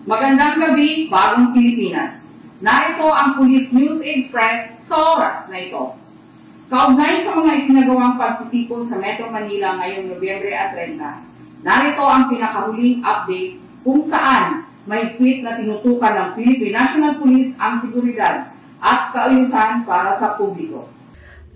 Magandang gabi, Bagong Pilipinas. Narito ang Police News Express sa oras na ito. Kaugnay sa mga isinagawang pagtitipon sa Metro Manila ngayong Nobyembre 30, narito ang pinakahuling update kung saan mahigpit na tinutukan ng Philippine National Police ang seguridad at kaayusan para sa publiko.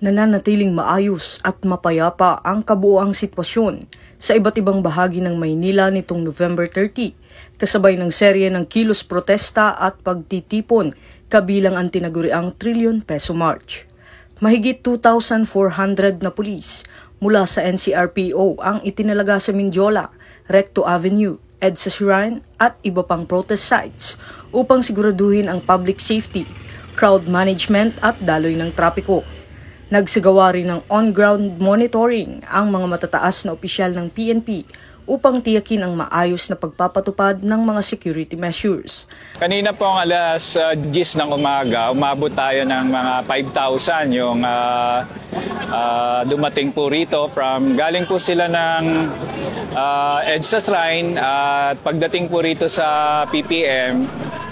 Nananatiling maayos at mapayapa ang kabuoang sitwasyon sa iba't ibang bahagi ng Maynila nitong November 30, kasabay ng serye ng kilos protesta at pagtitipon kabilang ang tinaguriang trilyon peso march. Mahigit 2,400 na pulis mula sa NCRPO ang itinalaga sa Mindiola, Recto Avenue, EDSA Shrine at iba pang protest sites upang siguraduhin ang public safety, crowd management at daloy ng trapiko. Nagsagawa rin ng on-ground monitoring ang mga matataas na opisyal ng PNP upang tiyakin ang maayos na pagpapatupad ng mga security measures. Kanina po ang alas 10 ng umaga, umabot tayo ng mga 5,000 yung dumating po rito. Galing po sila ng EDSA Shrine at pagdating po rito sa PPM,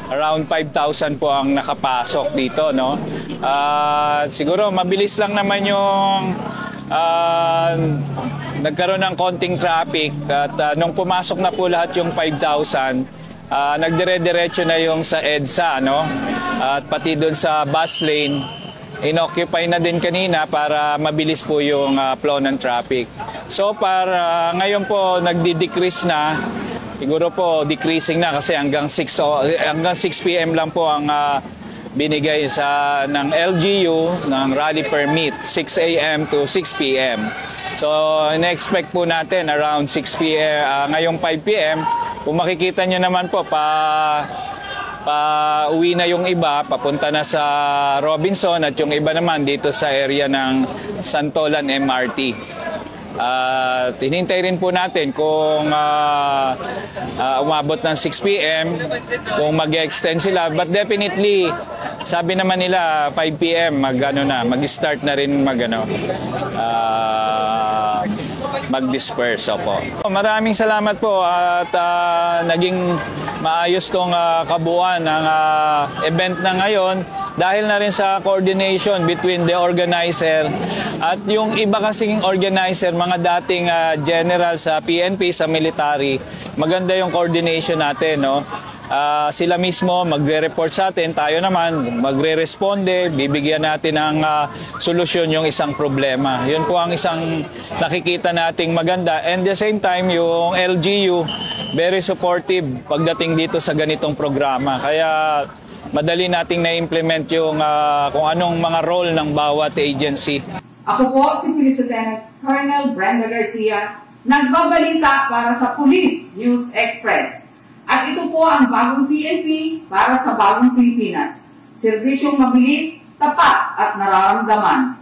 around 5,000 po ang nakapasok dito, no? Siguro mabilis lang naman yung nagkaroon ng konting traffic at nung pumasok na po lahat yung 5,000, nagdire-diretso na yung sa EDSA, no? At pati doon sa bus lane, inoccupy na din kanina para mabilis po yung flow ng traffic. So para ngayon po nagdi-decrease na. Siguro po decreasing na kasi hanggang 6 PM lang po ang binigay ng LGU ng rally permit, 6 AM to 6 PM. So in-expect po natin around 6 PM, ngayong 5 PM, kung makikita nyo naman po uwi na yung iba, papunta na sa Robinson at yung iba naman dito sa area ng Santolan MRT. Hinintay rin po natin kung umabot ng 6 PM, kung mag-extend sila. But definitely, sabi naman nila 5 PM mag-start na rin mag-disperse po. Maraming salamat po at naging maayos tong kabuuan ng event na ngayon dahil na rin sa coordination between the organizer at yung iba kasing organizer, mga dating general sa PNP, sa military. Maganda yung coordination natin, no? Sila mismo magre-report sa atin, tayo naman magre-responde, bibigyan natin ng solusyon yung isang problema. Yun po ang isang nakikita nating maganda. And the same time, yung LGU, very supportive pagdating dito sa ganitong programa. Kaya madali nating na-implement yung kung anong mga role ng bawat agency. Ako po si Police Lieutenant Colonel Brenda Garcia, nagbabalita para sa Police News Express. At ito po ang bagong PNP para sa bagong Pilipinas. Serbisyong mabilis, tapat at nararamdaman.